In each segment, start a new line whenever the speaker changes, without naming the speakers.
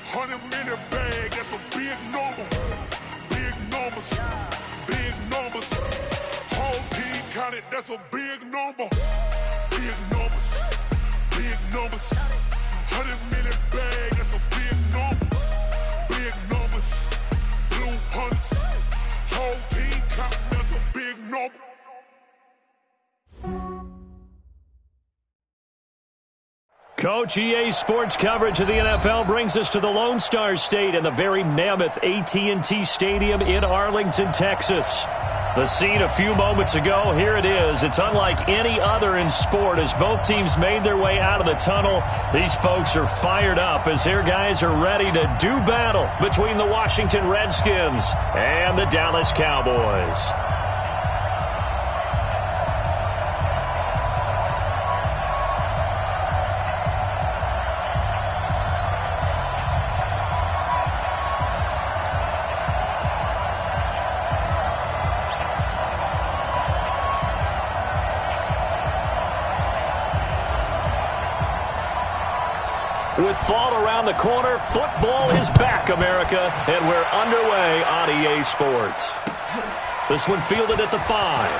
100-minute bag, that's a big number. Big numbers, big numbers. Whole team counted, that's a big number. Big numbers, big numbers. 100-minute bag, that's a big number. Big numbers, blue hunts. Whole team counting, that's a big number.
Coach, EA Sports coverage of the NFL brings us to the Lone Star State and the very mammoth AT&T Stadium in Arlington, Texas. The scene a few moments ago, here it is. It's unlike any other in sport as both teams made their way out of the tunnel. These folks are fired up as their guys are ready to do battle between the Washington Redskins and the Dallas Cowboys. With fall around the corner, football is back, America, and we're underway on EA Sports. This one fielded at the 5.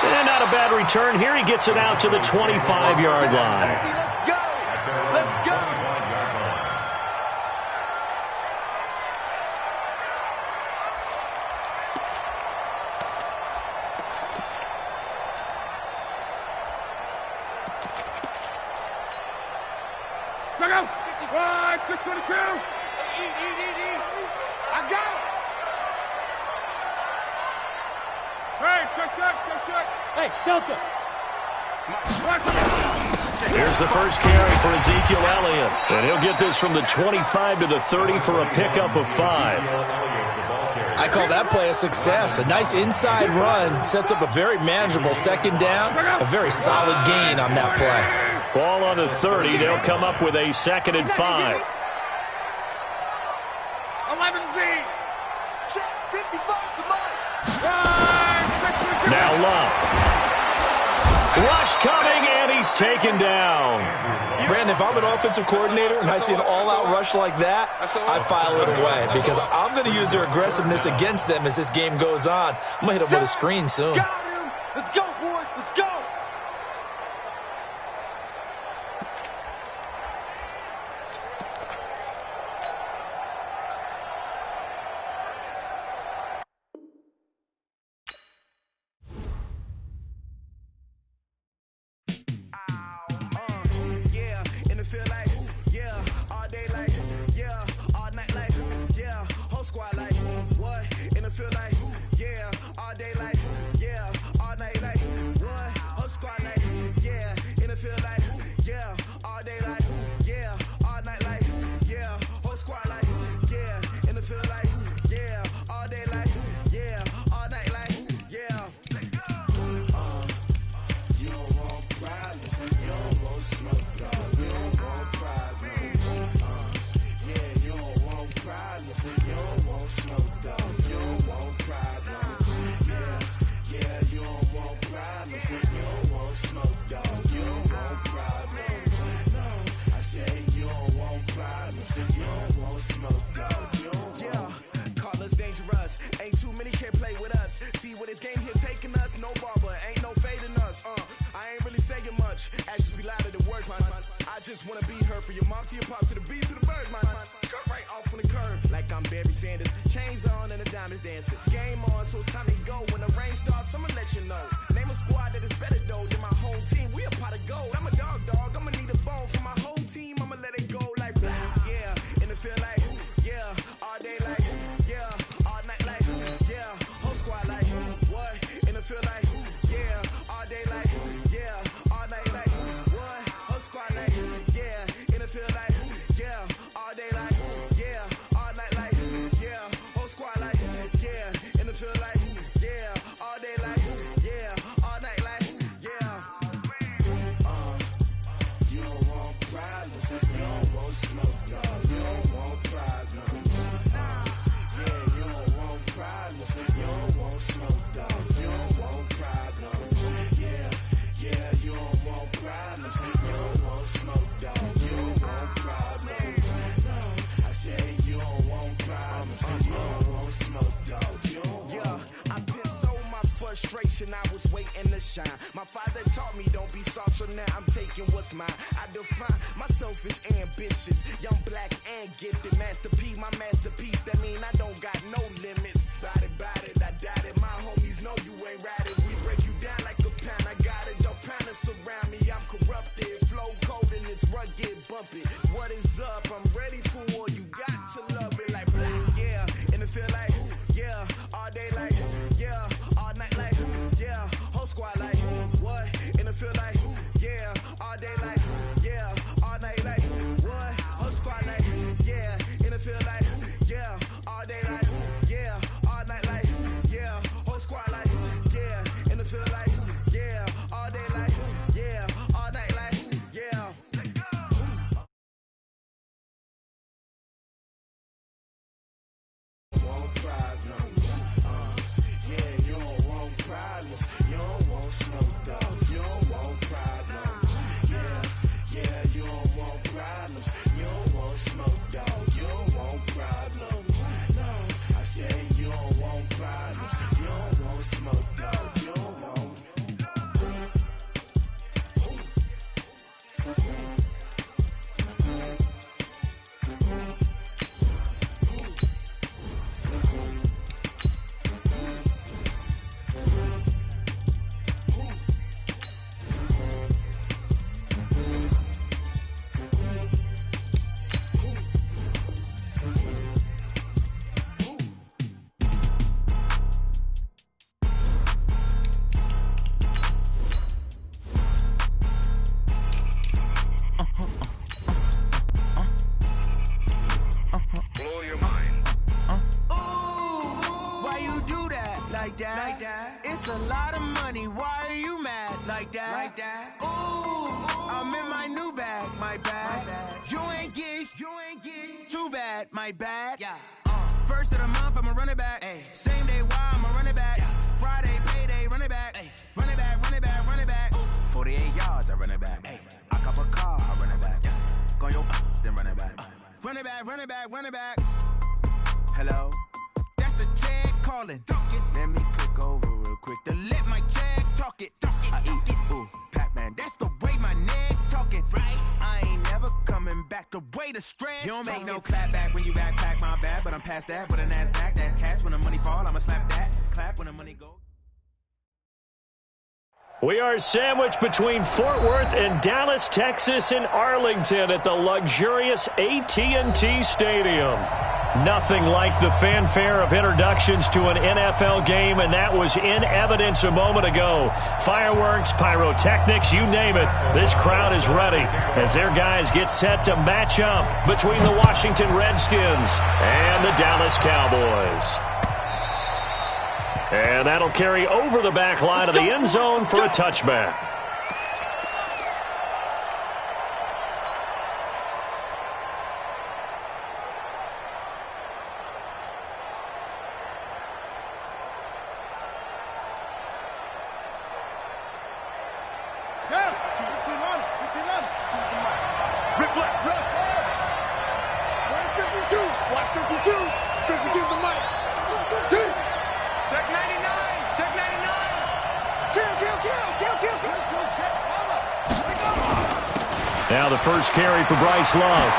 And not a bad return here. He gets it out to the 25-yard line.
Let's go! Let's go!
Check out! 622!
I got it!
Hey, check!
Hey, Delta!
Here's the first carry for Ezekiel Elliott. And he'll get this from the 25 to the 30 for a pickup of 5.
I call that play a success. A nice inside run sets up a very manageable second down. A very solid gain on that play.
Ball on the 30. They'll come up with a 2nd and 5.
11Z!
55, come on!
Now Love. Rush coming, and he's taken down.
Brandon, if I'm an offensive coordinator and I see an all-out rush like that, I file it away because I'm going to use their aggressiveness against them as this game goes on. I'm going to hit them with a screen soon.
Got him! Let's go, boys! Let's go!
generation, I was waiting to shine. My father taught me don't be soft, so now I'm taking what's mine. I define myself as ambitious, young, black, and gifted. Master P, my masterpiece, that mean I don't got no limits. Bout it, I doubt it. My homies know you ain't ratted. We break you down like a pound. I got it, don't panic surround me. I'm corrupted, flow cold and it's rugged, bumpy. What is up? I'm ready for war. You got to love it like black, yeah. And it feel like, yeah. All day like, yeah. All night like, yeah. Whole squad like, what? And it feel like, yeah. All day like, yeah. All night like, what? Whole squad like, yeah. And it feel like, yeah. All day like, yeah. All night like, yeah. Whole squad like, yeah. And it feel like, yeah. All day like, yeah. All night like, yeah. Want problems, yeah, you don't want problems, you don't want smoke off, you don't want problems, yeah, you don't want problems, you don't want smoke off, you don't want problems, no, I said you don't want problems, you don't want smoke off, you don't want. It's a lot of money, why are you mad like that? Ooh, I'm in my new bag, my bad. You ain't get too bad, my bad. Yeah. First of the month, I'ma run it back. Ay. Same day, why I'ma run it back. Yeah. Friday, payday, run it back. Ay. Run it back, run it back, run it back. 48 yards, I run it back. Ay. I cop a car, I run it back. Yeah. Go yo, then run it back. Run it back, run it back, run it back. Hello? That's the check calling. Let me click over real quick to let my check talk it. I eat it, ooh, Pac-Man. That's the way my neck talking. Right? I ain't never coming back. The way the stress. You don't make no clap back when you backpack, my bad. But I'm past that. With an ass back, that's cash. When the money fall, I'ma slap that. Clap when the money go.
We are sandwiched between Fort Worth and Dallas, Texas, and Arlington at the luxurious AT&T Stadium. Nothing like the fanfare of introductions to an NFL game, and that was in evidence a moment ago. Fireworks, pyrotechnics, you name it. This crowd is ready as their guys get set to match up between the Washington Redskins and the Dallas Cowboys. And that'll carry over the back line of the end zone for a touchback. Now the first carry for Bryce Love.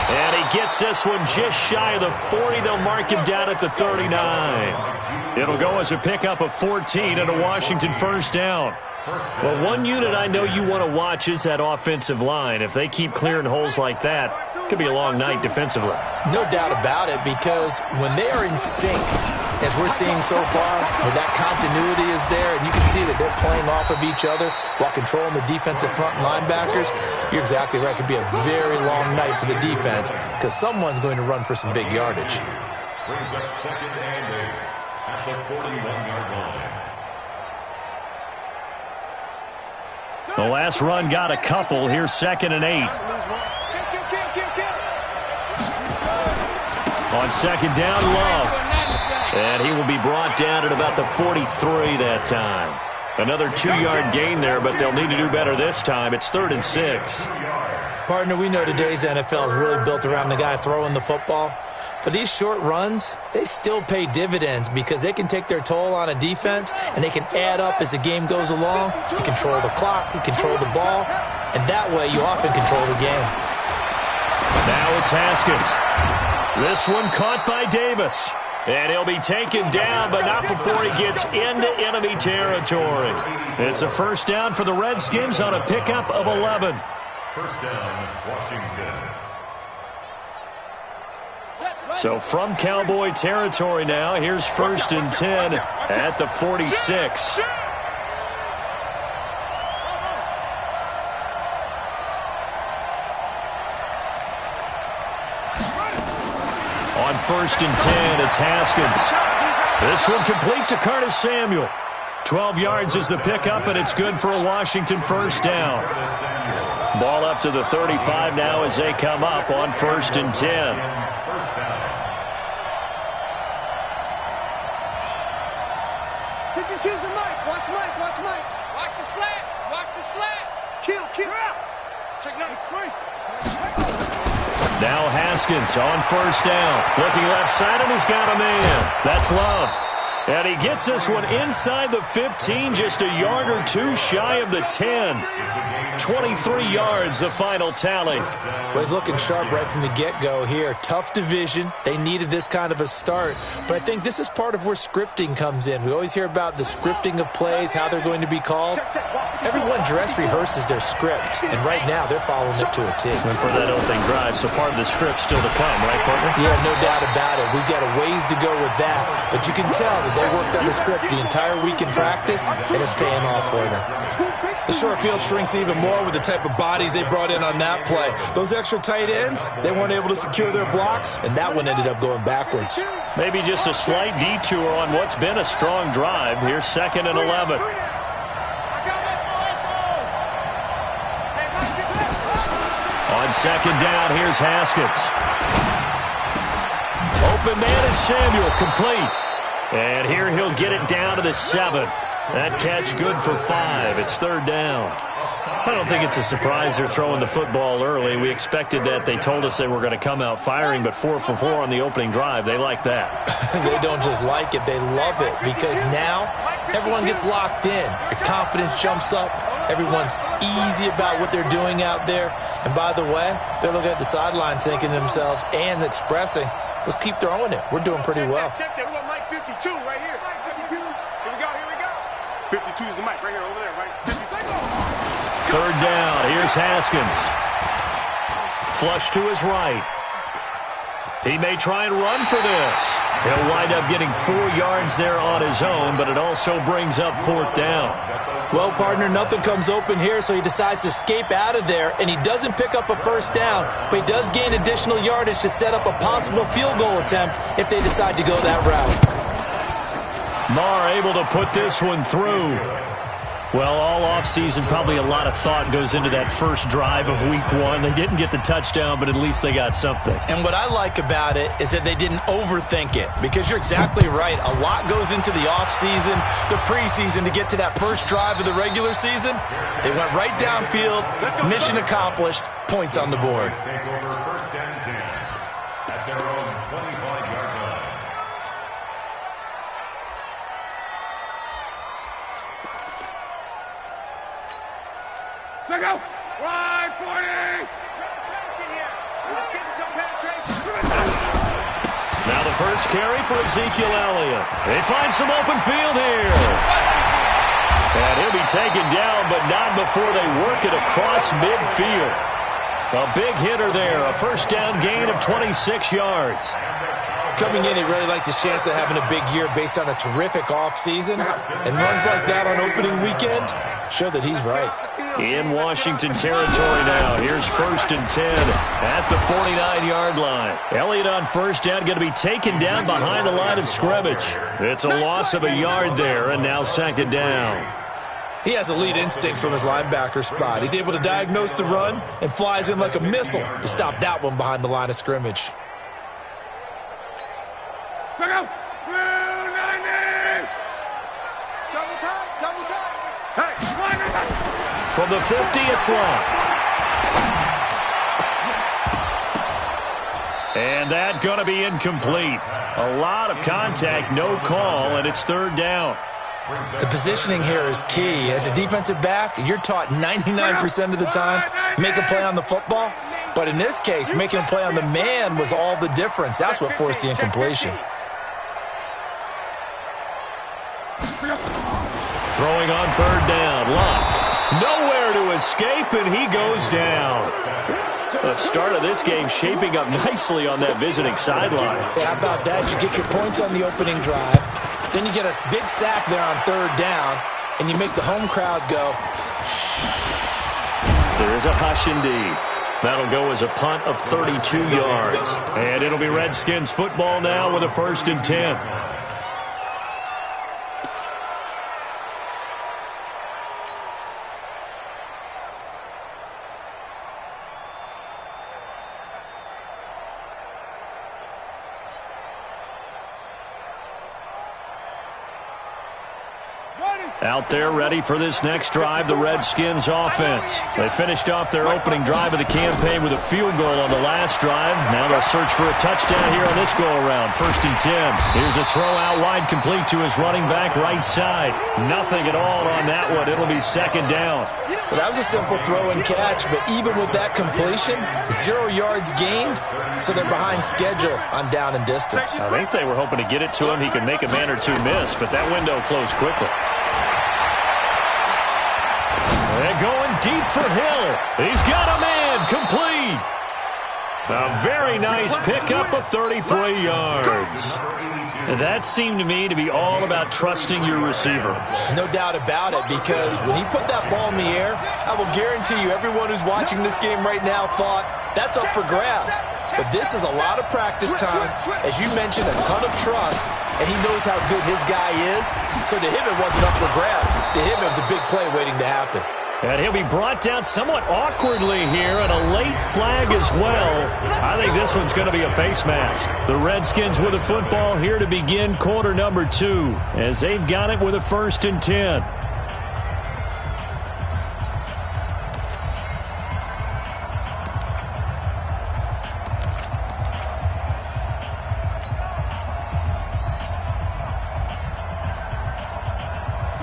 And he gets this one just shy of the 40. They'll mark him down at the 39. It'll go as a pickup of 14 and a Washington first down. Well, one unit I know you want to watch is that offensive line. If they keep clearing holes like that, it could be a long night defensively.
No doubt about it, because when they are in sync, as we're seeing so far, where that continuity is there, and you can see that they're playing off of each other while controlling the defensive front linebackers, you're exactly right. It could be a very long night for the defense because someone's going to run for some big yardage.
Brings up second and 8 at the 41-yard line.
The last run got a couple. Here's second and 8. On second down, Love. And he will be brought down at about the 43 that time. Another 2-yard gain there, but they'll need to do better this time. It's 3rd and 6.
Partner, we know today's NFL is really built around the guy throwing the football. But these short runs, they still pay dividends because they can take their toll on a defense and they can add up as the game goes along. You control the clock, you control the ball, and that way you often control the game.
Now it's Haskins. This one caught by Davis. And he'll be taken down, but not before he gets into enemy territory. It's a first down for the Redskins on a pickup of 11.
First down, Washington.
So from Cowboy territory now, here's 1st and 10 at the 46. On 1st and 10, it's Haskins. This one complete to Curtis Samuel. 12 yards is the pickup, and it's good for a Washington first down. Ball up to the 35 now as they come up on 1st and 10.
52's a Mike. Watch Mike. Watch Mike.
Watch the slats. Watch the slat.
Kill out.
Check now.
It's free.
Now Haskins on first down. Looking left side, and he's got a man. That's Love. And he gets this one inside the 15, just a yard or two shy of the 10. 23 yards, the final tally.
Well, he's looking sharp right from the get-go here. Tough division. They needed this kind of a start. But I think this is part of where scripting comes in. We always hear about the scripting of plays, how they're going to be called. Everyone dress rehearses their script, and right now they're following it to a T.
And for that opening drive, so part of the script still to come, right, partner?
Yeah, no doubt about it. We've got a ways to go with that. But you can tell that they worked on the script the entire week in practice, and it's paying off for them.
The short field shrinks even more with the type of bodies they brought in on that play. Those extra tight ends, they weren't able to secure their blocks,
and that one ended up going backwards.
Maybe just a slight detour on what's been a strong drive. Here's 2nd and 11. On 2nd down, here's Haskins. Open man is Samuel, complete. And here he'll get it down to the 7. That catch good for 5. It's 3rd down. I don't think it's a surprise they're throwing the football early. We expected that. They told us they were going to come out firing, but 4 for 4 on the opening drive. They like that.
They don't just like it, they love it, because now everyone gets locked in. Your confidence jumps up. Everyone's easy about what they're doing out there. And by the way, they're looking at the sideline thinking to themselves and expressing, let's keep throwing it. We're doing pretty well.
Check that. We got Mike 52 right here. 52. Here we go.
52 is the mic right here, over there, right? 52.
3rd down. Here's Haskins. Flush to his right. He may try and run for this. He'll wind up getting 4 yards there on his own, but it also brings up 4th down.
Well, partner, nothing comes open here, so he decides to escape out of there, and he doesn't pick up a first down, but he does gain additional yardage to set up a possible field goal attempt if they decide to go that route.
Marr able to put this one through. Well, all offseason, probably a lot of thought goes into that first drive of week 1. They didn't get the touchdown, but at least they got something.
And what I like about it is that they didn't overthink it, because you're exactly right. A lot goes into the offseason, the preseason, to get to that first drive of the regular season. They went right downfield, mission accomplished, points on the board.
Take over 1st and 10 at their own 25-yard line.
Check out. Wide 40.
Now the first carry for Ezekiel Elliott. They find some open field here. And he'll be taken down, but not before they work it across midfield. A big hitter there. A first down gain of 26 yards.
Coming in, he really liked his chance of having a big year based on a terrific offseason. And runs like that on opening weekend show that he's right.
In Washington territory now. Here's 1st and 10 at the 49-yard line. Elliott on first down, going to be taken down behind the line of scrimmage. It's a loss of a yard there, and now 2nd down.
he has elite instincts from his linebacker spot. He's able to diagnose the run and flies in like a missile to stop that one behind the line of scrimmage.
From the 50, it's long. And that going to be incomplete. A lot of contact, no call, and it's third down.
The positioning here is key. As a defensive back, you're taught 99% of the time, make a play on the football. But in this case, making a play on the man was all the difference. That's what forced the incompletion.
Throwing on third down. Love. Nowhere to escape, and he goes down. The start of this game shaping up nicely on that visiting sideline.
Yeah, how about that? You get your points on the opening drive. Then you get a big sack there on third down, and you make the home crowd go.
There is a hush indeed. That'll go as a punt of 32 yards. And it'll be Redskins football now with a 1st and 10. Out there ready for this next drive, the Redskins offense. They finished off their opening drive of the campaign with a field goal on the last drive. Now they'll search for a touchdown here on this go-around. 1st and 10. Here's a throw out wide complete to his running back right side. Nothing at all on that one. It'll be 2nd down.
Well, that was a simple throw and catch, but even with that completion, 0 yards gained, so they're behind schedule on down and distance.
I think they were hoping to get it to him. He could make a man or two miss, but that window closed quickly. They're going deep for Hill. He's got a man complete. A very nice pickup of 33 yards. That seemed to me to be all about trusting your receiver.
No doubt about it, because when he put that ball in the air, I will guarantee you everyone who's watching this game right now thought that's up for grabs. But this is a lot of practice time. As you mentioned, a ton of trust, and he knows how good his guy is. So to him, it wasn't up for grabs. To him, it was a big play waiting to happen.
And he'll be brought down somewhat awkwardly here, and a late flag as well. I think this one's going to be a face mask. The Redskins with the football here to begin quarter number 2, as they've got it with a 1st and 10.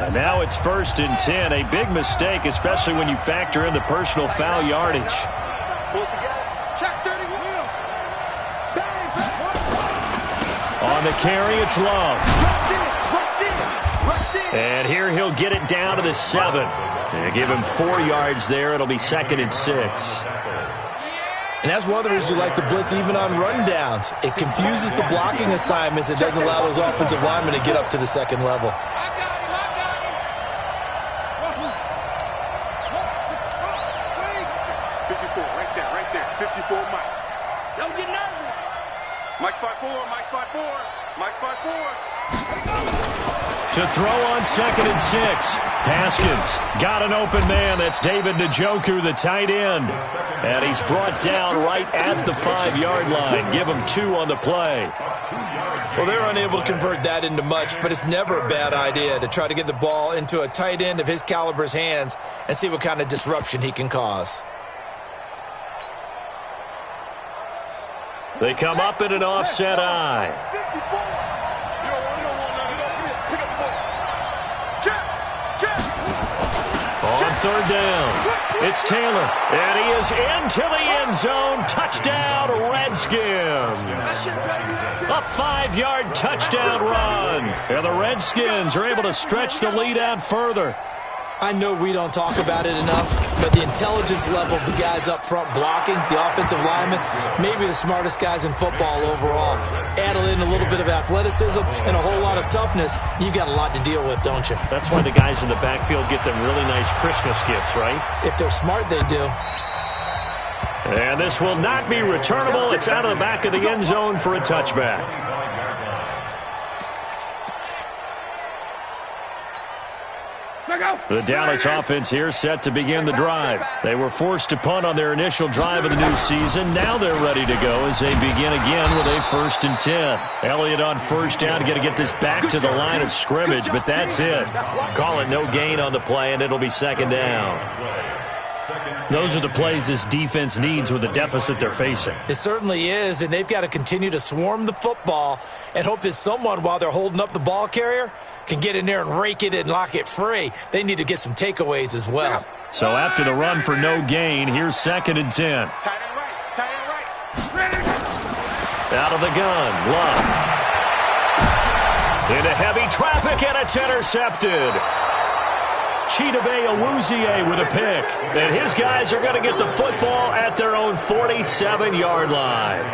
And now it's 1st and 10. A big mistake, especially when you factor in the personal foul yardage. On the carry, it's Love. And here he'll get it down to the 7. They give him 4 yards there. It'll be 2nd and 6.
And that's one of the reasons you like to blitz even on rundowns. It confuses the blocking assignments. It doesn't allow those offensive linemen to get up to the 2nd level.
To throw on 2nd and 6. Haskins got an open man. That's David Njoku, the tight end. And he's brought down right at the 5-yard line. Give him 2 on the play.
Well, they're unable to convert that into much, but it's never a bad idea to try to get the ball into a tight end of his caliber's hands and see what kind of disruption he can cause.
They come up in an offset eye. On 3rd down, it's Taylor, and he is into the end zone. Touchdown, Redskins. A 5-yard touchdown run. And the Redskins are able to stretch the lead out further.
I know we don't talk about it enough, but the intelligence level of the guys up front blocking, the offensive linemen, maybe the smartest guys in football overall. Add in a little bit of athleticism and a whole lot of toughness, you've got a lot to deal with, don't you?
That's why the guys in the backfield get them really nice Christmas gifts, right?
If they're smart, they do.
And this will not be returnable. It's out of the back of the end zone for a touchback. The Dallas offense here set to begin the drive. They were forced to punt on their initial drive of the new season. Now they're ready to go as they begin again with a 1st and 10. Elliott on 1st down, going to get this back to the line of scrimmage, but that's it. Call it no gain on the play, and it'll be 2nd down. Those are the plays this defense needs with the deficit they're facing.
It certainly is, and they've got to continue to swarm the football and hope that someone, while they're holding up the ball carrier, can get in there and rake it and lock it free. They need to get some takeaways as well.
So after the run for no gain, here's 2nd and 10.
Tight end right. Tight end right.
Out of the gun, Love. Into heavy traffic, and it's intercepted. Chidobe Awuzie with a pick. And his guys are going to get the football at their own 47-yard line.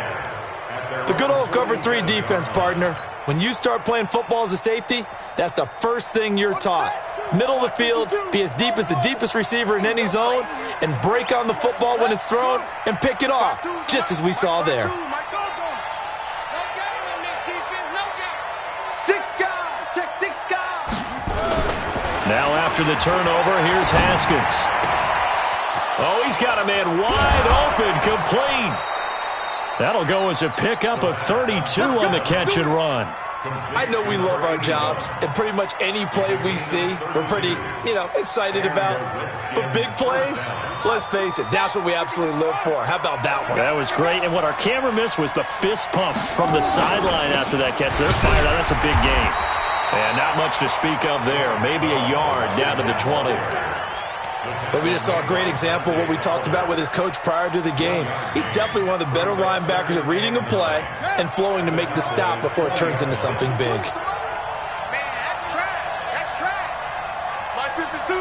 The good old cover 3 defense, partner. When you start playing football as a safety, that's the first thing you're taught. Middle of the field, be as deep as the deepest receiver in any zone, and break on the football when it's thrown and pick it off, just as we saw there.
Now after the turnover, here's Haskins. Oh, he's got a man wide open, complete. That'll go as a pickup of 32 on the catch and run.
I know we love our jobs, and pretty much any play we see, we're pretty, excited about. But big plays, let's face it, that's what we absolutely live for. How about that one?
That was great, and what our camera missed was the fist pump from the sideline after that catch. They're fired out. That's a big game. And not much to speak of there. Maybe a yard down to the 20.
But we just saw a great example of what we talked about with his coach prior to the game. He's definitely one of the better linebackers at reading a play and flowing to make the stop before it turns into something big.
Man, that's trash. That's trash. My 52.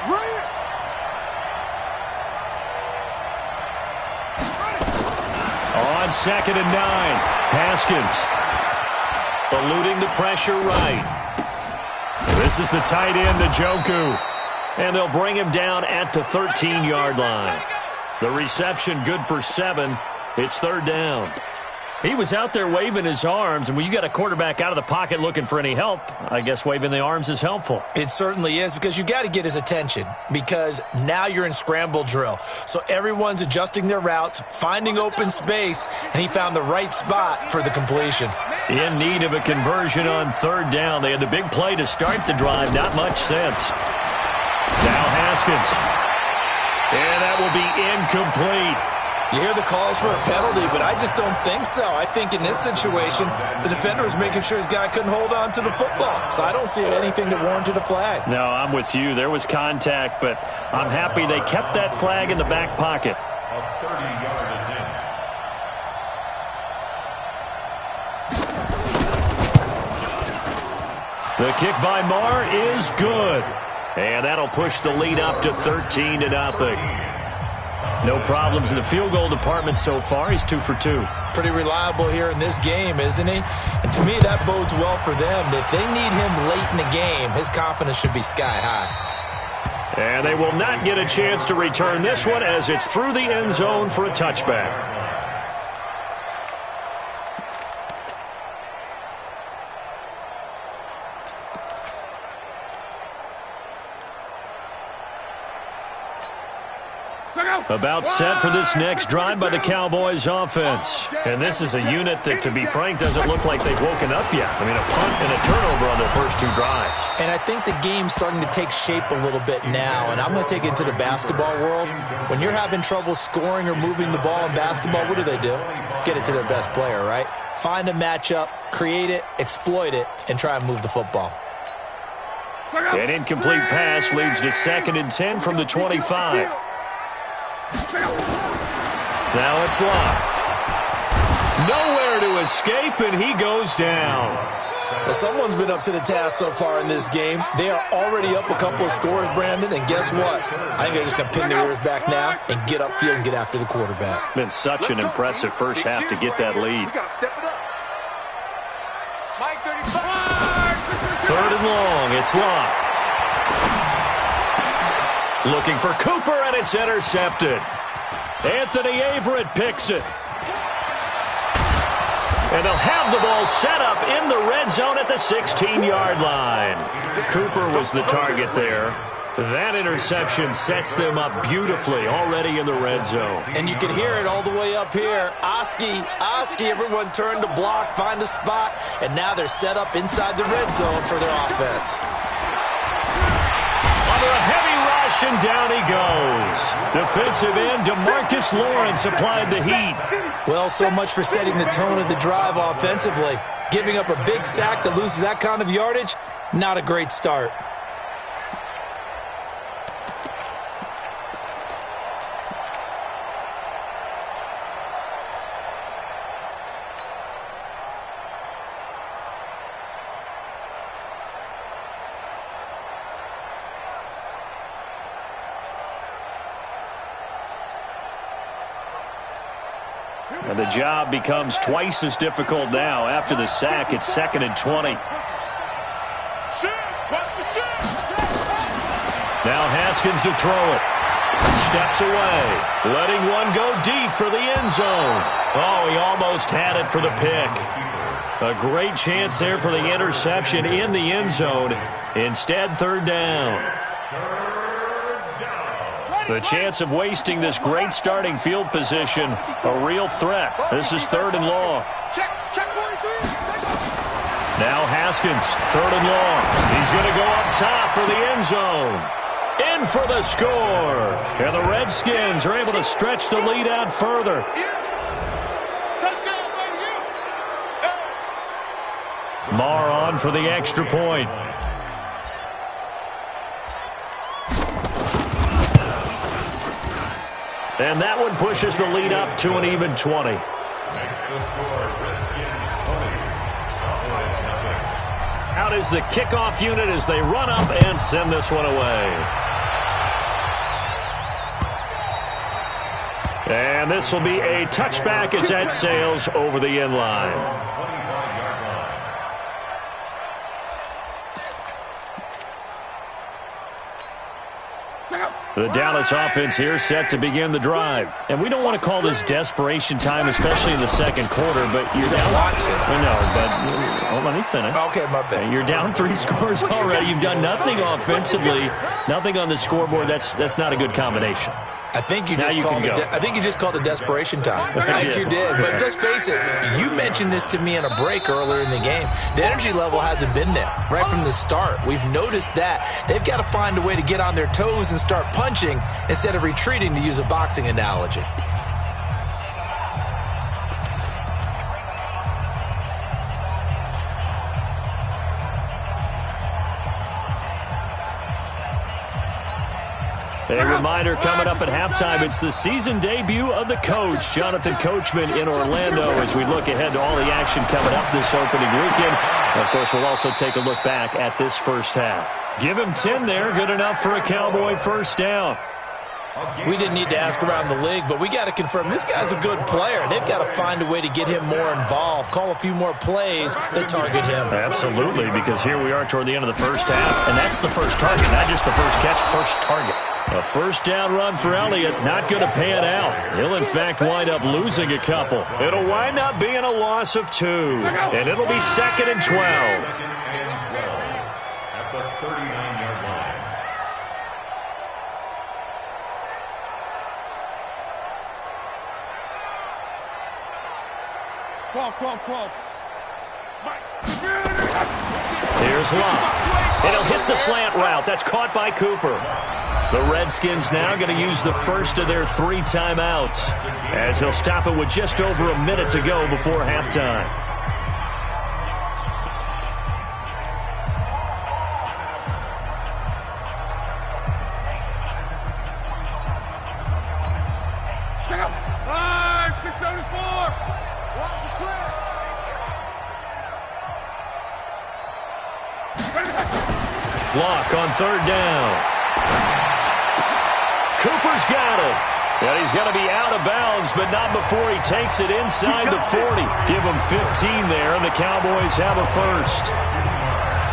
Run it.
On 2nd and 9, Haskins eluding the pressure right. This is the tight end, Njoku. And they'll bring him down at the 13-yard line. The reception good for 7. It's 3rd down. He was out there waving his arms, and when you got a quarterback out of the pocket looking for any help, I guess waving the arms is helpful.
It certainly is, because you got to get his attention, because now you're in scramble drill. So everyone's adjusting their routes, finding open space, and he found the right spot for the completion.
In need of a conversion on 3rd down. They had the big play to start the drive. Not much sense. Now Haskins. And that will be incomplete.
You hear the calls for a penalty, but I just don't think so. I think in this situation, the defender was making sure his guy couldn't hold on to the football. So I don't see anything that warranted a flag.
No, I'm with you. There was contact, but I'm happy they kept that flag in the back pocket.
A 30-yard attempt.
The kick by Marr is good. And that'll push the lead up to 13-0. No problems in the field goal department so far. He's 2 for 2.
Pretty reliable here in this game, isn't he? And to me, that bodes well for them. If they need him late in the game, his confidence should be sky high.
And they will not get a chance to return this one as it's through the end zone for a touchback. About set for this next drive by the Cowboys offense. And this is a unit that, to be frank, doesn't look like they've woken up yet. I mean, a punt and a turnover on their first 2 drives.
And I think the game's starting to take shape a little bit now. And I'm going to take it into the basketball world. When you're having trouble scoring or moving the ball in basketball, what do? Get it to their best player, right? Find a matchup, create it, exploit it, and try and move the football.
An incomplete pass leads to 2nd and 10 from the 25. Now it's Locke. Nowhere to escape, and he goes down.
Well, someone's been up to the task so far in this game. They are already up a couple of scores, Brandon, and guess what? I think they're just going to pin their ears back now and get upfield and get after the quarterback.
Been such an impressive first half to get that lead.
We got to step it up. Mike 35.
3rd and long, it's Locke. Looking for Cooper, and it's intercepted. Anthony Averett picks it. And they'll have the ball set up in the red zone at the 16-yard line. Cooper was the target there. That interception sets them up beautifully already in the red zone.
And you can hear it all the way up here. Oski, everyone turned to block, find a spot, and now they're set up inside the red zone for their offense.
Under a heavy rush, smash, and down he goes. Defensive end DeMarcus Lawrence applied the heat.
Well, so much for setting the tone of the drive offensively. Giving up a big sack that loses that kind of yardage, not a great start.
And the job becomes twice as difficult now. After the sack, it's 2nd and 20. Now Haskins to throw it. Steps away. Letting one go deep for the end zone. Oh, he almost had it for the pick. A great chance there for the interception in the end zone. Instead, 3rd down. The chance of wasting this great starting field position, a real threat. This is 3rd and long. Now Haskins, 3rd and long. He's going to go up top for the end zone. In for the score. And the Redskins are able to stretch the lead out further. Marr on for the extra point. And that one pushes the lead up to an even 20. Out is the kickoff unit as they run up and send this one away. And this will be a touchback as that sails over the end line. The Dallas offense here set to begin the drive. And we don't want to call this desperation time, especially in the second quarter, but you're down. I know, but let me finish.
Okay, my bad.
You're down 3 scores already. You've done nothing offensively, nothing on the scoreboard. That's not a good combination.
I think you just called it desperation time. I think you did. But let's face it, you mentioned this to me in a break earlier in the game. The energy level hasn't been there right from the start. We've noticed that. They've got to find a way to get on their toes and start punching instead of retreating, to use a boxing analogy.
A reminder coming up at halftime, it's the season debut of the coach, Jonathan Coachman, in Orlando, as we look ahead to all the action coming up this opening weekend. And of course, we'll also take a look back at this first half. Give him 10 there, good enough for a Cowboy first down.
We didn't need to ask around the league, but we got to confirm this guy's a good player. They've got to find a way to get him more involved, call a few more plays that target him.
Absolutely, because here we are toward the end of the first half, and that's the first target, not just the first catch, first target. A first down run for Elliott, not going to pan out. He'll, in fact, wind up losing a couple. It'll wind up being a loss of 2, and it'll be 2nd and 12.
At the 39-yard line.
Call.
Here's Locke. It'll hit the slant route. That's caught by Cooper. The Redskins now going to use the first of their 3 timeouts as they'll stop it with just over a minute to go before halftime. Locke on 3rd down. Cooper's got it. And he's going to be out of bounds, but not before he takes it inside the 40. Give him 15 there, and the Cowboys have a first.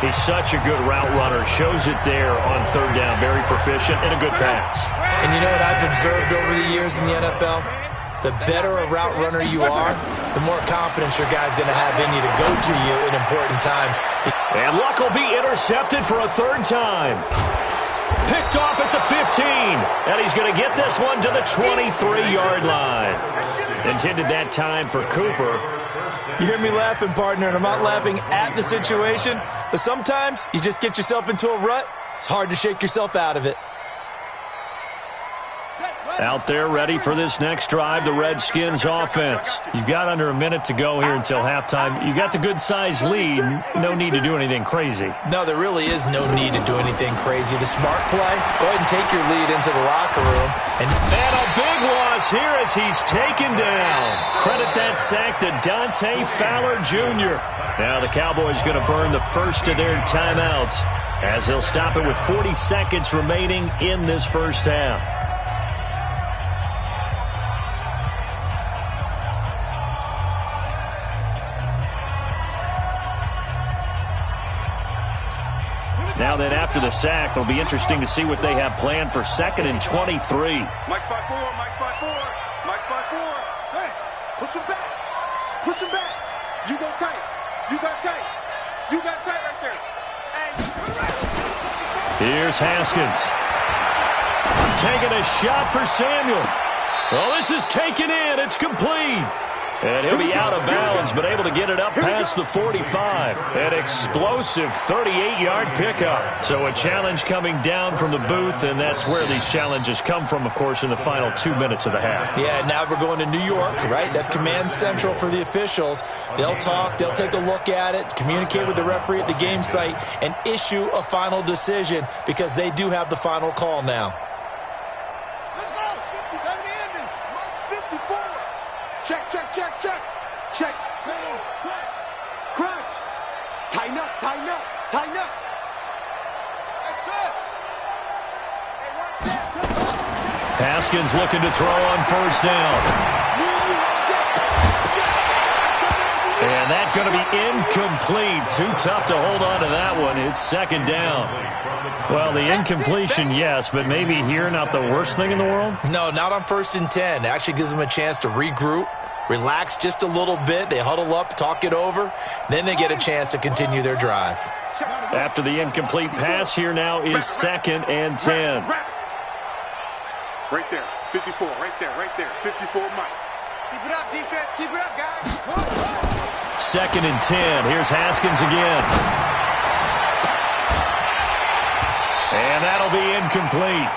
He's such a good route runner. Shows it there on 3rd down. Very proficient and a good pass.
And you know what I've observed over the years in the NFL? The better a route runner you are, the more confidence your guy's going to have in you to go to you in important times.
And Luck will be intercepted for a 3rd time. Picked off at the 15. And he's going to get this one to the 23-yard line. Intended that time for Cooper.
You hear me laughing, partner, and I'm not laughing at the situation. But sometimes you just get yourself into a rut. It's hard to shake yourself out of it.
Out there ready for this next drive, the Redskins offense. You've got under a minute to go here until halftime. You got the good-sized lead. No need to do anything crazy.
No, there really is no need to do anything crazy. The smart play, go ahead and take your lead into the locker room. And
a big loss here as he's taken down. Credit that sack to Dante Fowler Jr. Now the Cowboys going to burn the first of their timeouts as they'll stop it with 40 seconds remaining in this first half. Now then, after the sack, it'll be interesting to see what they have planned for 2nd and 23.
Mike 5-4, Mike 5-4, Mike 5-4.
Hey, push him back. Push him back. You go tight. You got tight. You got tight right there. Hey,
here's Haskins. Taking a shot for Samuel. Well, this is taken in. It's complete. And he'll be out of bounds, but able to get it up past the 45. An explosive 38-yard pickup. So a challenge coming down from the booth, and that's where these challenges come from, of course, in the final 2 minutes of the half.
Yeah, now we're going to New York, right? That's command central for the officials. They'll talk, they'll take a look at it, communicate with the referee at the game site, and issue a final decision because they do have the final call now.
let's go. 57 ending. Mike 54. Check, check, check, check. Check. Crunch. Crunch. Tighten up, tighten up, tighten up. That's it.
Haskins looking to throw on first down. And that's going to be incomplete. Too tough to hold on to that one. It's 2nd down. Well, the incompletion, yes, but maybe here not the worst thing in the world?
No, not on 1st and 10. It actually gives them a chance to regroup, relax just a little bit. They huddle up, talk it over. Then they get a chance to continue their drive.
After the incomplete pass, here now is 2nd and 10.
Right there, 54, right there, 54 Mike.
Keep it up, defense. Keep it up, guys.
2nd and 10. Here's Haskins again. And that'll be incomplete.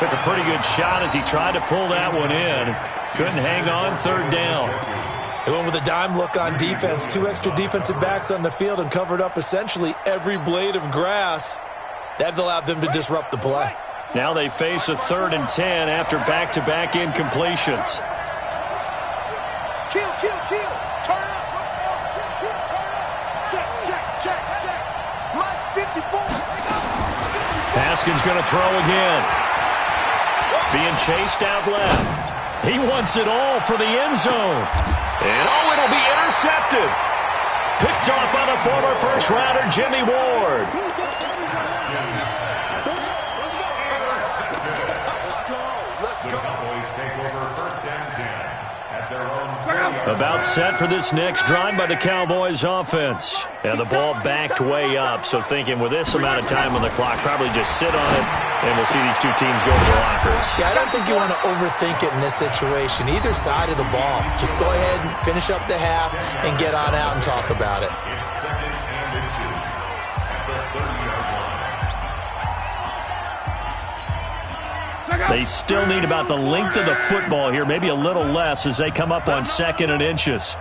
Took a pretty good shot as he tried to pull that one in. Couldn't hang on 3rd down.
They went with a dime look on defense. 2 extra defensive backs on the field and covered up essentially every blade of grass. That allowed them to disrupt the play.
Now they face a 3rd and 10 after back-to-back incompletions.
Kill, kill, kill. Turn up. Let's go. Kill, kill, turn up. Check, check, check, check. Mike 54.
Haskins going to throw again. Being chased out left. He wants it all for the end zone. And it'll be intercepted. Picked off by the former first-rounder Jimmy Ward. About set for this next drive by the Cowboys offense. And the ball backed way up, so thinking with this amount of time on the clock, probably just sit on it, and we'll see these two teams go to the lockers.
Yeah, I don't think you want to overthink it in this situation. Either side of the ball. Just go ahead and finish up the half and get on out and talk about it.
They still need about the length of the football here, maybe a little less as they come up on 2nd and inches.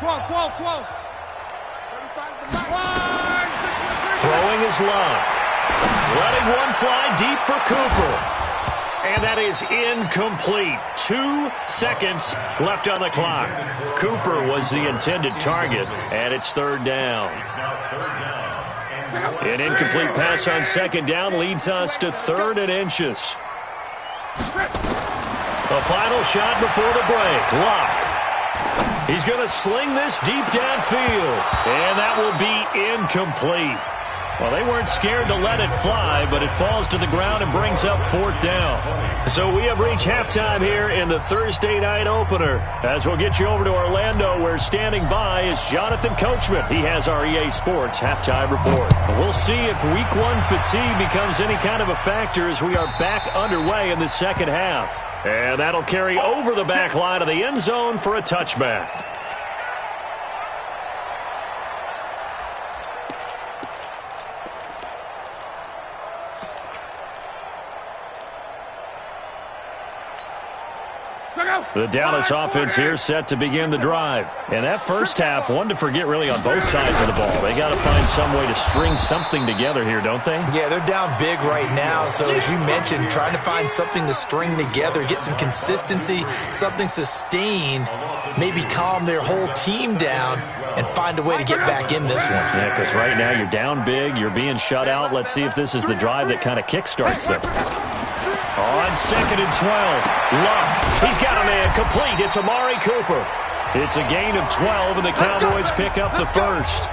Throwing his line. Letting one fly deep for Cooper. And that is incomplete. 2 seconds left on the clock. Cooper was the intended target, and it's 3rd down. An incomplete pass on 2nd down leads us to 3rd and inches. The final shot before the break. Locke. He's going to sling this deep downfield. And that will be incomplete. Well, they weren't scared to let it fly, but it falls to the ground and brings up 4th down. So we have reached halftime here in the Thursday night opener. As we'll get you over to Orlando, where standing by is Jonathan Coachman. He has our EA Sports halftime report. We'll see if Week 1 fatigue becomes any kind of a factor as we are back underway in the second half. And that'll carry over the back line of the end zone for a touchback. The Dallas offense here set to begin the drive. And that first half, one to forget really on both sides of the ball. They got to find some way to string something together here, don't they?
Yeah, they're down big right now. So as you mentioned, trying to find something to string together, get some consistency, something sustained, maybe calm their whole team down and find a way to get back in this one.
Yeah, because right now you're down big, you're being shut out. Let's see if this is the drive that kind of kickstarts them. On 2nd and 12, Luck. He's got a man complete. It's Amari Cooper. It's a gain of 12, and the Cowboys pick up the first.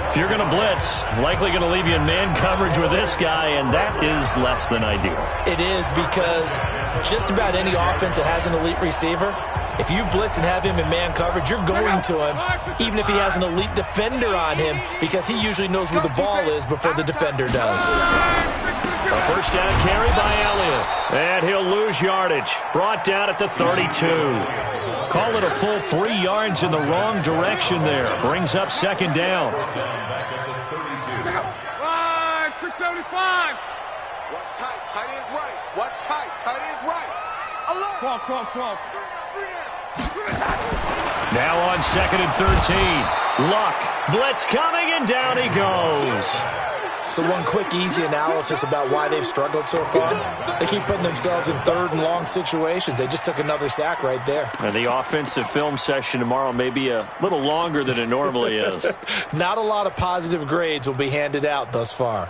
If you're going to blitz, likely going to leave you in man coverage with this guy, and that is less than ideal.
It is, because just about any offense that has an elite receiver, if you blitz and have him in man coverage, you're going to him, even if he has an elite defender on him, because he usually knows where the ball is before the defender does.
A first down carry by Elliott. And he'll lose yardage. Brought down at the 32. Call it a full 3 yards in the wrong direction there. Brings up 2nd down.
675. Watch tight. Tight is right. Watch tight. Tight is right. Alert. 12.
Now on 2nd and 13. Luck. Blitz coming, and down he goes.
So one quick, easy analysis about why they've struggled so far. They keep putting themselves in 3rd and long situations. They just took another sack right there.
And the offensive film session tomorrow may be a little longer than it normally is.
Not a lot of positive grades will be handed out thus far.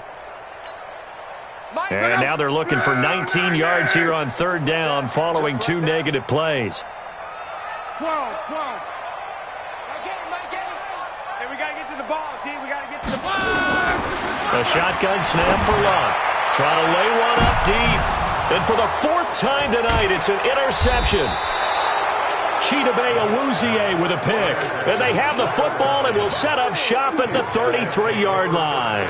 And now they're looking for 19 yards here on 3rd down following 2 negative plays.
12. Hey, we got to get to the ball, team. We got to get to the ball.
A shotgun snap for Luck. Trying to lay one up deep. And for the 4th time tonight, it's an interception. Chidobe Awuzie with a pick. And they have the football and will set up shop at the 33-yard line.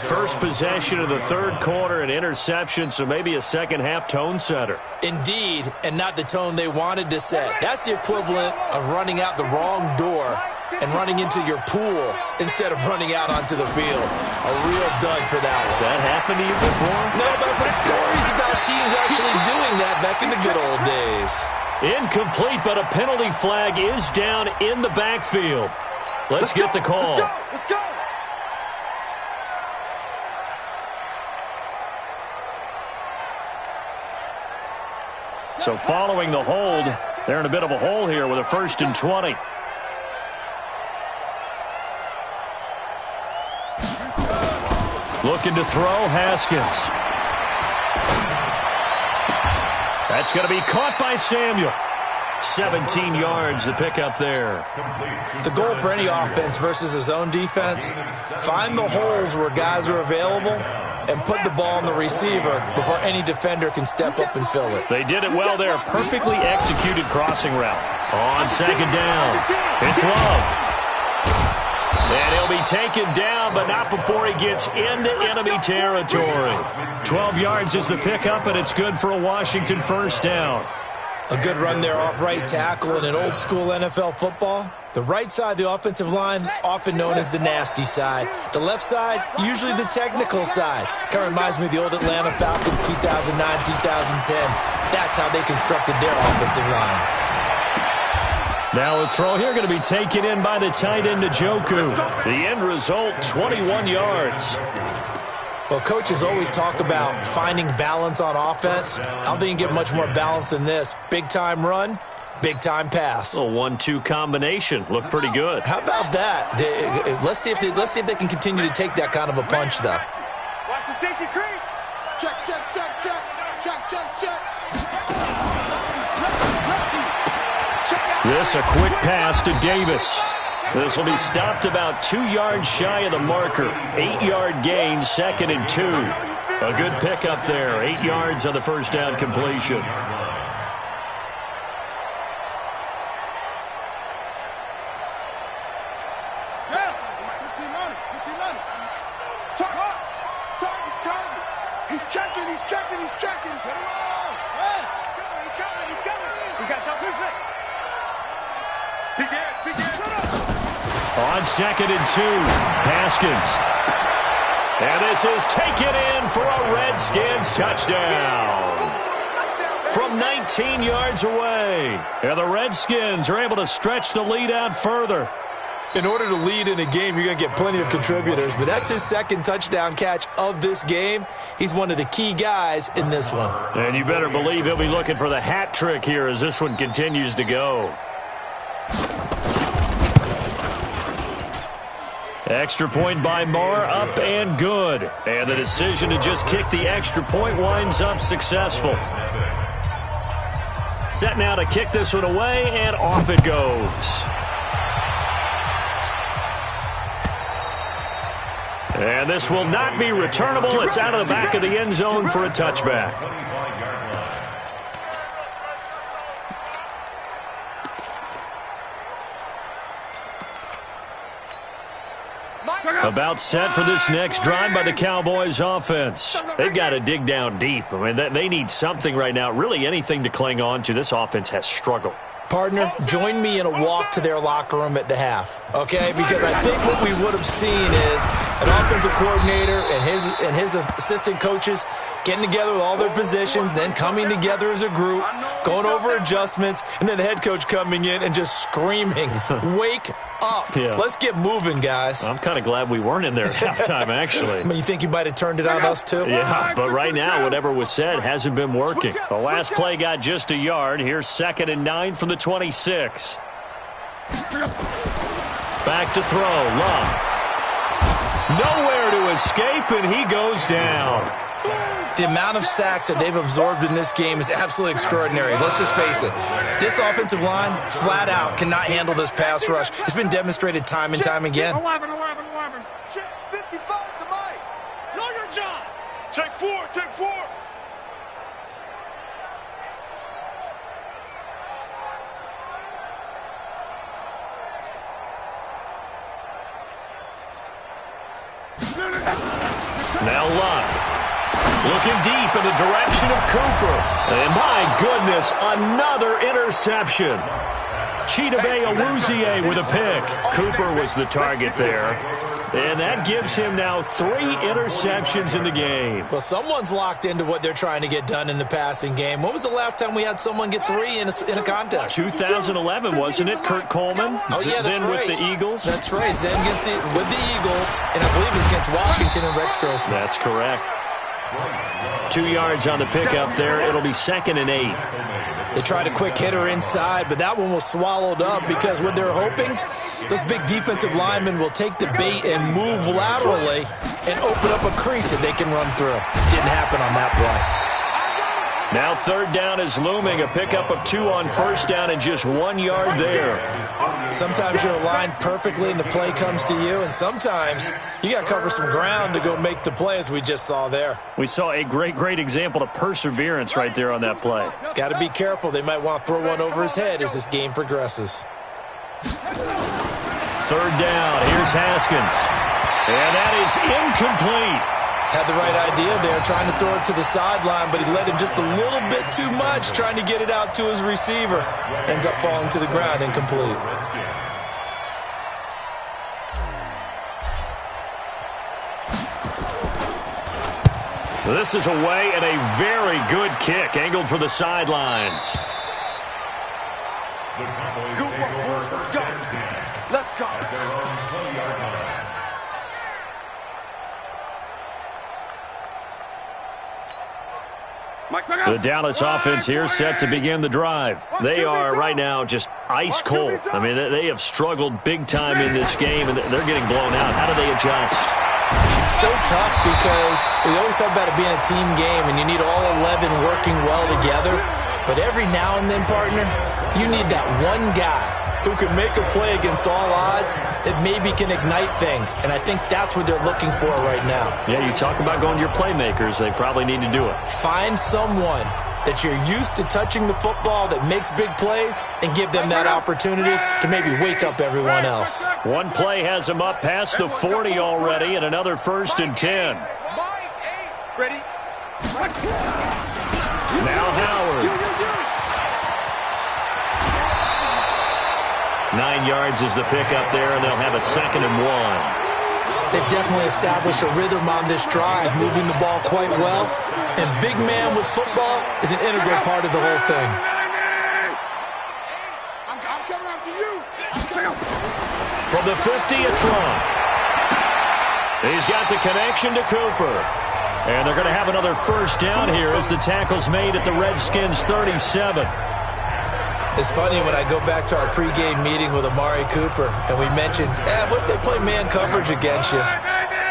First possession of the 3rd quarter, an interception, so maybe a second-half tone setter.
Indeed, and not the tone they wanted to set. That's the equivalent of running out the wrong door and running into your pool instead of running out onto the field. A real dud for that one.
Has that happened to you before?
No, but I've heard stories about teams actually doing that back in the good old days.
Incomplete, but a penalty flag is down in the backfield. Let's get the call.
Let's go.
So following the hold, they're in a bit of a hole here with a 1st and 20. Looking to throw, Haskins. That's going to be caught by Samuel. 17 yards to pick up there.
The goal for any offense versus his own defense, find the holes where guys are available and put the ball on the receiver before any defender can step up and fill it.
They did it well there. Perfectly executed crossing route. On 2nd down, it's Love. And he'll be taken down, but not before he gets into enemy territory. 12 yards is the pickup, and it's good for a Washington 1st down.
A good run there off right tackle in an old-school NFL football. The right side of the offensive line, often known as the nasty side. The left side, usually the technical side. Kind of reminds me of the old Atlanta Falcons 2009-2010. That's how they constructed their offensive line.
Now a throw here going to be taken in by the tight end Njoku. The end result, 21 yards.
Well, coaches always talk about finding balance on offense. I don't think you can get much more balance than this. Big-time run, big-time pass.
A 1-2 combination. Looked pretty good.
How about that? Let's see if they can continue to take that kind of a punch, though.
Watch the safety creep. Check.
This a quick pass to Davis. This will be stopped about 2 yards shy of the marker. 8-yard gain, 2nd and 2. A good pickup there. 8 yards on the 1st down completion.
He's checking. He's coming. We got to
On 2nd and 2, Haskins. And this is taken in for a Redskins touchdown. From 14 yards away. And the Redskins are able to stretch the lead out further.
In order to lead in a game, you're going to get plenty of contributors, but that's his second touchdown catch of this game. He's one of the key guys in this one.
And you better believe he'll be looking for the hat trick here as this one continues to go. Extra point by Marr, up and good. And the decision to just kick the extra point winds up successful. Set now to kick this one away, and off it goes. And this will not be returnable. It's out of the back of the end zone for a touchback. About set for this next drive by the Cowboys offense. They've got to dig down deep. I mean, they need something right now, really anything to cling on to. This offense has struggled.
Partner, join me in a walk to their locker room at the half, okay? Because I think what we would have seen is an offensive coordinator and his assistant coaches getting together with all their positions, then coming together as a group, going over adjustments, and then the head coach coming in and just screaming, wake up. Yeah. Let's get moving, guys.
I'm kind of glad we weren't in there at halftime, actually.
I mean, you think you might have turned it on us, too?
Yeah, but right now, whatever was said hasn't been working. The last play got just a yard. Here's 2nd and 9 from the 26. Back to throw. Love. Nowhere to escape, and he goes down.
The amount of sacks that they've absorbed in this game is absolutely extraordinary. Let's just face it. This offensive line, flat out, cannot handle this pass rush. It's been demonstrated time and time again.
11. Check 55 to Mike. Know your job.
Check 4.
Now Love. Looking deep in the direction of Cooper. And my goodness, another interception. Chidobe Awuzie with a pick. Cooper was the target there. And that gives him now 3 interceptions in the game.
Well, someone's locked into what they're trying to get done in the passing game. When was the last time we had someone get 3 in a contest?
2011, wasn't it, Kurt Coleman?
Oh, yeah, that's
then
right.
With the Eagles?
That's right. Then with the Eagles, and I believe it's against Washington and Rex Grossman.
That's correct. 2 yards on the pickup there. It'll be 2nd and 8.
They tried a quick hitter inside, but that one was swallowed up because what they're hoping, those big defensive linemen will take the bait and move laterally and open up a crease that they can run through. Didn't happen on that play.
Now 3rd down is looming. A pickup of 2 on 1st down and just 1 yard there.
Sometimes you're aligned perfectly and the play comes to you, and sometimes you got to cover some ground to go make the play, as we just saw there.
We saw a great example of perseverance right there on that play.
Got to be careful. They might want to throw one over his head as this game progresses.
3rd down. Here's Haskins. And that is incomplete.
Had the right idea there, trying to throw it to the sideline, but he let him just a little bit too much, trying to get it out to his receiver. Ends up falling to the ground, incomplete.
This is away and a very good kick, angled for the sidelines.
Let's go.
The Dallas offense here set to begin the drive. They are right now just ice cold. I mean, they have struggled big time in this game, and they're getting blown out. How do they adjust?
So tough because we always talk about it being a team game, and you need all 11 working well together. But every now and then, partner, you need that one guy who can make a play against all odds that maybe can ignite things. And I think that's what they're looking for right now.
Yeah, you talk about going to your playmakers. They probably need to do it.
Find someone that you're used to touching the football that makes big plays and give them that opportunity to maybe wake up everyone else.
One play has them up past the 40 already, and another 1st and 10.
Ready?
Now Howard. 9 yards is the pickup there, and they'll have a 2nd and 1.
they've definitely established a rhythm on this drive, moving the ball quite well. And big man with football is an integral part of the whole thing.
I'm coming after you.
From the 50, it's long. He's got the connection to Cooper. And they're going to have another first down here as the tackle's made at the Redskins' 37.
It's funny when I go back to our pregame meeting with Amari Cooper, and we mentioned, what if they play man coverage against you?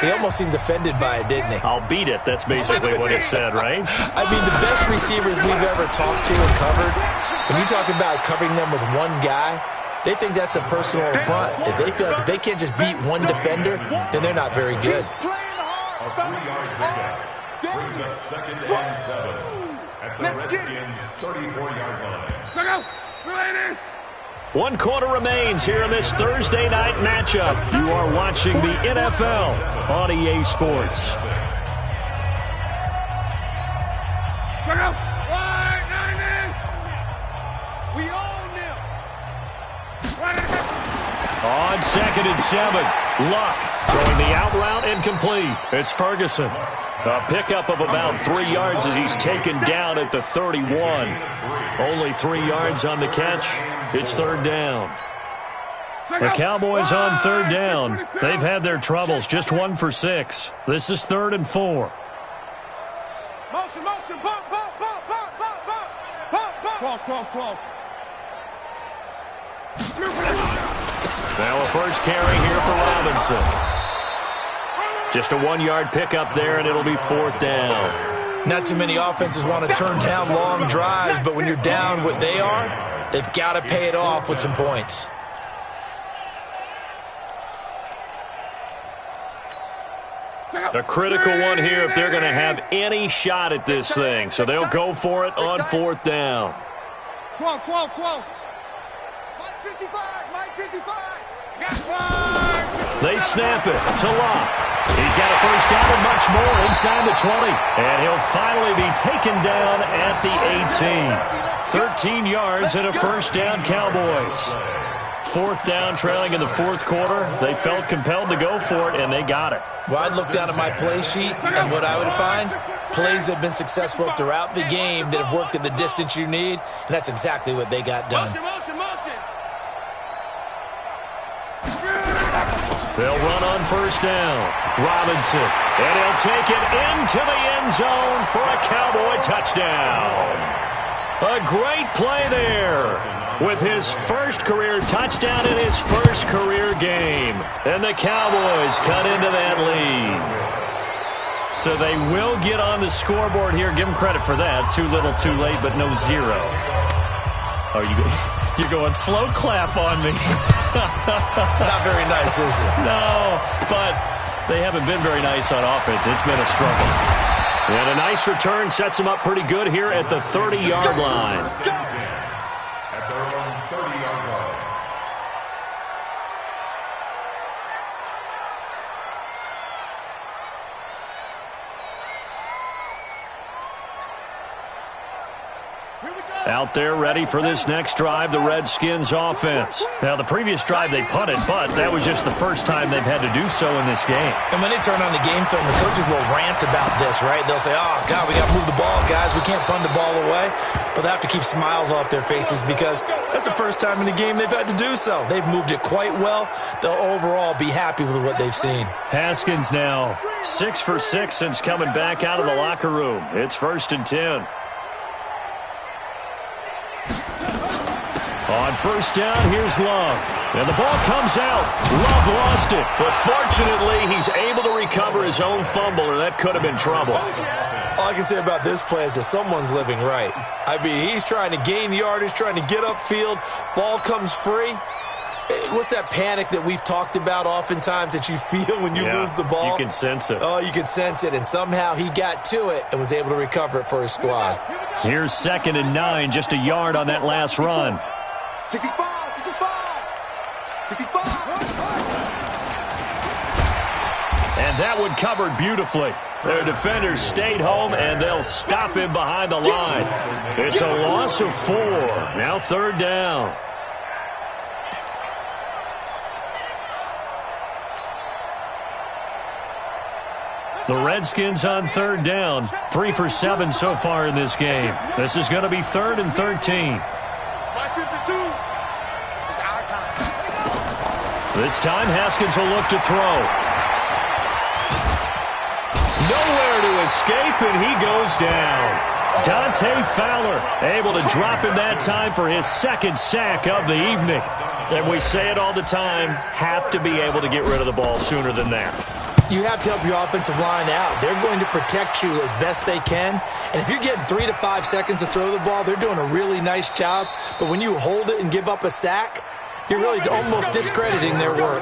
He almost seemed offended by it, didn't he?
I'll beat it. That's basically what he said, right?
I mean, the best receivers we've ever talked to and covered, when you talk about covering them with one guy, they think that's a personal affront. If they feel like if they can't just beat one defender, then they're not very good.
A 3-yard pickup brings up 2nd and 7 at the Redskins' 34-yard line.
One quarter remains here in this Thursday night matchup. You are watching the NFL on EA Sports.
We own them.
On 2nd and 7, Luck throwing the out route incomplete. It's Ferguson. A pickup of about 3 yards as he's taken down at the 31. Only 3 yards on the catch. It's 3rd down. The Cowboys on 3rd down. They've had their troubles. Just 1 for 6. This is 3rd and 4.
Motion, motion, bump, bump, bump, bump, bump, bump, bump, bump.
Now a first carry here for Robinson. Just a 1-yard pickup there, and it'll be 4th down.
Not too many offenses want to turn down long drives, but when you're down what they are, they've got to pay it off with some points.
A critical one here if they're going to have any shot at this thing. So they'll go for it on 4th down.
Mike 55, Mike 55.
They snap it to Locke. He's got a first down and much more inside the 20. And he'll finally be taken down at the 18. 13 yards and a first down, Cowboys. 4th down, trailing in the 4th quarter. They felt compelled to go for it, and they got it.
Well, I'd look down at my play sheet, and what I would find, plays that have been successful throughout the game that have worked at the distance you need, and that's exactly what they got done.
They'll run on first down. Robinson, and he'll take it into the end zone for a Cowboy touchdown. A great play there with his first career touchdown in his first career game. And the Cowboys cut into that lead. So they will get on the scoreboard here. Give them credit for that. Too little, too late, but no 0. Oh, you're going slow clap on me.
Not very nice, is it?
No, but they haven't been very nice on offense. It's been a struggle. And a nice return sets them up pretty good here at the 30-yard line.
At their own 30-yard line.
Out there ready for this next drive, the Redskins offense. Now, the previous drive they punted, but that was just the first time they've had to do so in this game.
And when they turn on the game film, the coaches will rant about this, right? They'll say, oh, God, we got to move the ball, guys. We can't punt the ball away. But they have to keep smiles off their faces because that's the first time in the game they've had to do so. They've moved it quite well. They'll overall be happy with what they've seen.
Haskins now 6 for 6 since coming back out of the locker room. It's 1st and 10. On first down, here's Love. And the ball comes out. Love lost it. But fortunately, he's able to recover his own fumble, or that could have been trouble.
All I can say about this play is that someone's living right. I mean, he's trying to gain yardage, trying to get upfield. Ball comes free. What's that panic that we've talked about oftentimes that you feel when you lose the ball?
You can sense it.
Oh, you can sense it. And somehow he got to it and was able to recover it for his squad.
Here's 2nd and 9, just a yard on that last run.
65, 65.
And that one covered beautifully. Their defenders stayed home, and they'll stop him behind the line. It's a loss of 4. Now 3rd down. The Redskins on third down, 3 for 7 so far in this game. This is going to be 3rd and 13. This time, Haskins will look to throw. Nowhere to escape, and he goes down. Dante Fowler able to drop him that time for his 2nd sack of the evening. And we say it all the time, have to be able to get rid of the ball sooner than that.
You have to help your offensive line out. They're going to protect you as best they can. And if you're getting 3 to 5 seconds to throw the ball, they're doing a really nice job. But when you hold it and give up a sack, you're really almost discrediting their work.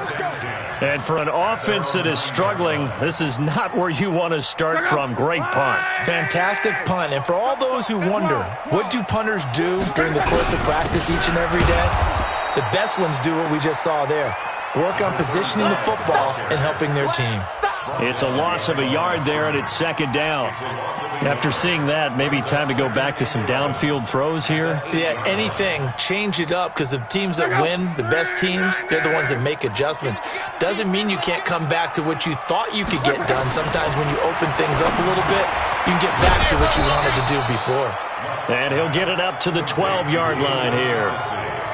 And for an offense that is struggling, this is not where you want to start from. Great punt.
Fantastic punt. And for all those who wonder, what do punters do during the course of practice each and every day? The best ones do what we just saw there. Work on positioning the football and helping their team.
It's a loss of a yard there, and it's 2nd down. After seeing that, maybe time to go back to some downfield throws here.
Yeah, anything. Change it up, because the teams that win, the best teams, they're the ones that make adjustments. Doesn't mean you can't come back to what you thought you could get done. Sometimes when you open things up a little bit, you can get back to what you wanted to do before.
And he'll get it up to the 12-yard line here.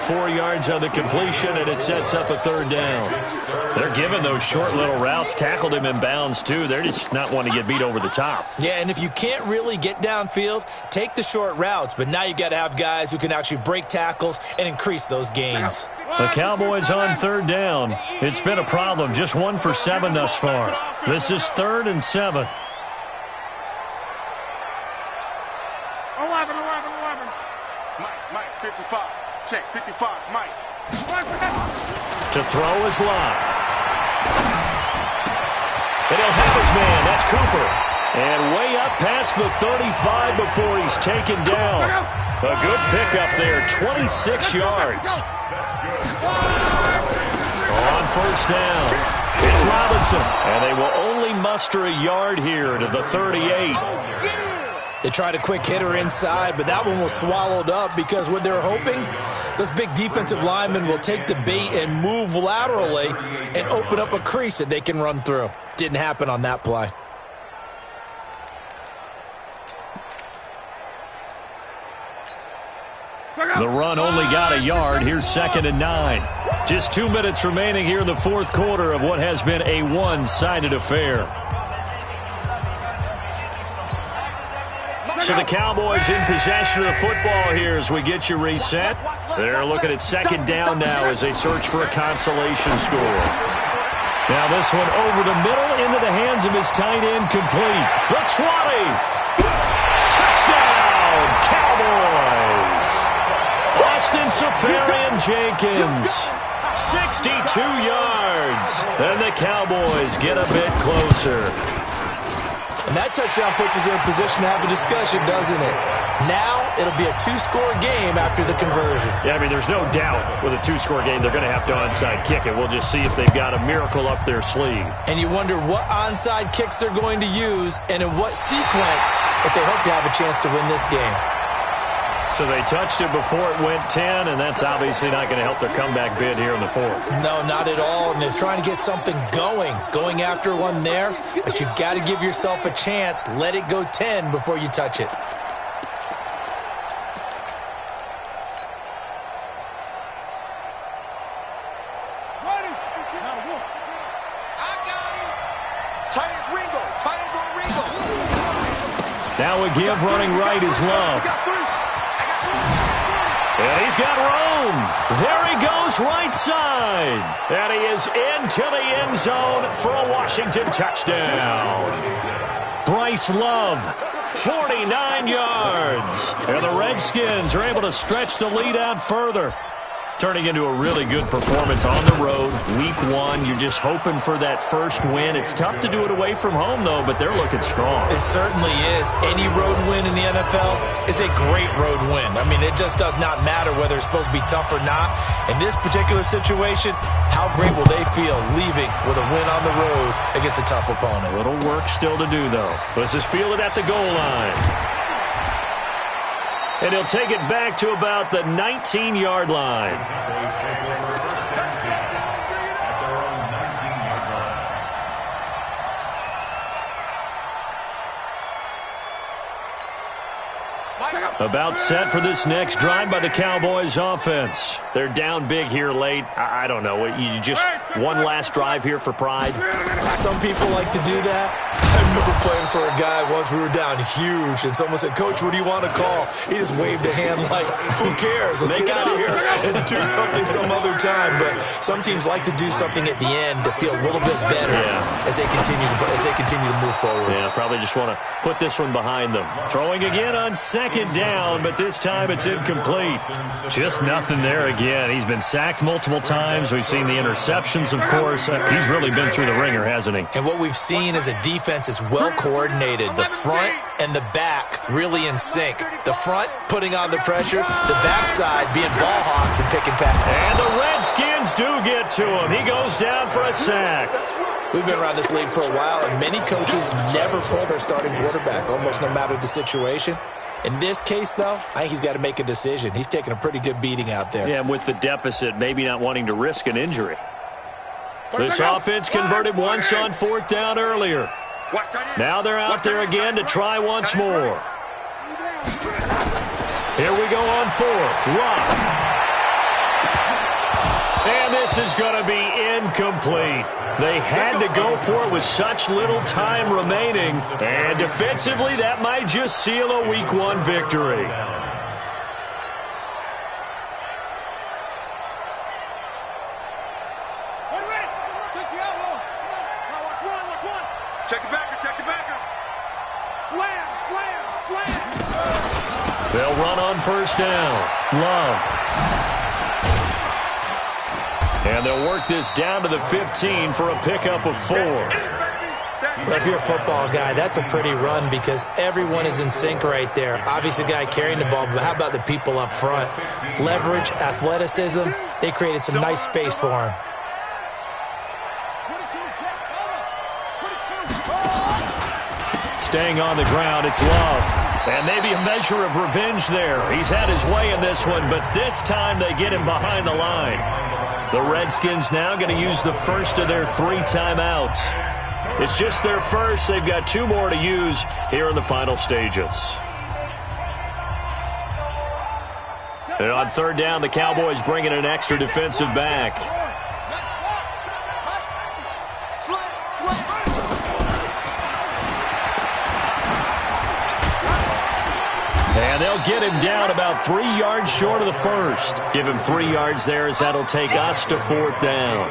4 yards on the completion, and it sets up a 3rd down. They're giving those short little routes. Tackled him in bounds, too. They're just not wanting to get beat over the top.
Yeah, and if you can't really get downfield, take the short routes. But now you got to have guys who can actually break tackles and increase those gains.
The Cowboys on 3rd down. It's been a problem. Just 1 for 7 thus far. This is 3rd and 7.
11. Mike, 55. Check, 55, Mike.
To throw is Lott. And he'll have his man. That's Cooper. And way up past the 35 before he's taken down. A good pickup there, 26 yards. On 1st down, it's Robinson. And they will only muster a yard here to the 38.
They tried a quick hitter inside, but that one was swallowed up because what they're hoping, those big defensive linemen will take the bait and move laterally and open up a crease that they can run through. Didn't happen on that play.
The run only got a yard. Here's 2nd and 9. Just 2 minutes remaining here in the 4th quarter of what has been a one-sided affair. So the Cowboys in possession of the football here as we get you reset. They're looking at 2nd down now as they search for a consolation score. Now this one over the middle into the hands of his tight end, complete. The 20. Touchdown, Cowboys. Austin Safarian-Jenkins. 62 yards. And the Cowboys get a bit closer.
And that touchdown puts us in a position to have a discussion, doesn't it? Now it'll be a 2-score game after the conversion.
Yeah, I mean, there's no doubt with a 2-score game they're going to have to onside kick it. We'll just see if they've got a miracle up their sleeve. And
you wonder what onside kicks they're going to use and in what sequence if they hope to have a chance to win this game.
So they touched it before it went 10, and that's obviously not going to help their comeback bid here in the 4th.
No, not at all, and they're trying to get something going after one there, but you've got to give yourself a chance. Let it go 10 before you touch it.
Now a give running right is Love. And he's got room. There he goes right side. And he is into the end zone for a Washington touchdown. Bryce Love, 49 yards. And the Redskins are able to stretch the lead out further. Turning into a really good performance on the road. Week 1, you're just hoping for that first win. It's tough to do it away from home, though, but they're looking strong.
It certainly is. Any road win in the NFL is a great road win. I mean, it just does not matter whether it's supposed to be tough or not. In this particular situation, how great will they feel leaving with a win on the road against a tough opponent?
A little work still to do, though. Let's just feel it at the goal line. And he'll take it back to about the 19-yard line. About set for this next drive by the Cowboys offense. They're down big here late. I don't know. You just one last drive here for pride?
Some people like to do that. I remember playing for a guy once. We were down huge, and someone said, "Coach, what do you want to call?" He just waved a hand like, "Who cares? Let's get out of here and do something some other time." But some teams like to do something at the end to feel a little bit better as they continue to move forward.
Yeah, probably just want to put this one behind them. Throwing again on second down, but this time it's incomplete. Just nothing there again. He's been sacked multiple times. We've seen the interceptions, of course. He's really been through the ringer, hasn't he?
And what we've seen is a defense that's well coordinated. The front and the back really in sync. The front putting on the pressure, the backside being ball hawks and pick and pack.
And the Redskins do get to him. He goes down for a sack.
We've been around this league for a while, and many coaches never pull their starting quarterback, almost no matter the situation. In this case, though, I think he's got to make a decision. He's taking a pretty good beating out there.
Yeah, and with the deficit, maybe not wanting to risk an injury. This offense converted once on fourth down earlier. Now they're out there again to try once more. Here we go on fourth. Love. And this is going to be incomplete. They had to go for it with such little time remaining. And defensively, that might just seal a Week 1 victory.
Check the backer, check the backer.
Slam, slam, slam.
They'll run on first down. Love. And they'll work this down to the 15 for a pickup of 4.
Well, if you're a football guy, that's a pretty run because everyone is in sync right there. Obviously, the guy carrying the ball, but how about the people up front? Leverage, athleticism, they created some nice space for him.
Staying on the ground, it's Love. And maybe a measure of revenge there. He's had his way in this one, but this time they get him behind the line. The Redskins now going to use the first of their 3 timeouts. It's just their first. They've got 2 more to use here in the final stages. And on third down, the Cowboys bring in an extra defensive back. And they'll get him down about 3 yards short of the first. Give him 3 yards there as that'll take us to fourth down.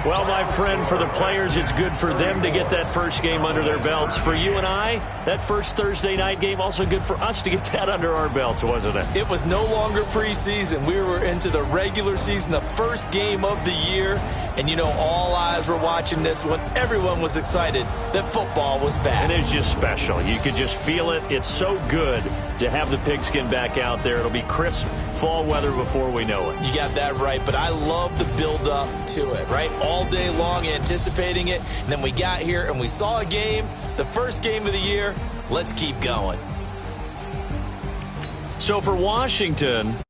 Well, my friend, for the players, it's good for them to get that first game under their belts. For you and I, that first Thursday night game, also good for us to get that under our belts, wasn't it?
It was no longer preseason. We were into the regular season, the first game of the year. And, you know, all eyes were watching this one. Everyone was excited that football was back.
And it's just special. You could just feel it. It's so good to have the pigskin back out there. It'll be crisp fall weather before we know it.
You got that right, but I love the build-up to it, right? All day long anticipating it, and then we got here and we saw a game, the first game of the year. Let's keep going.
So for Washington...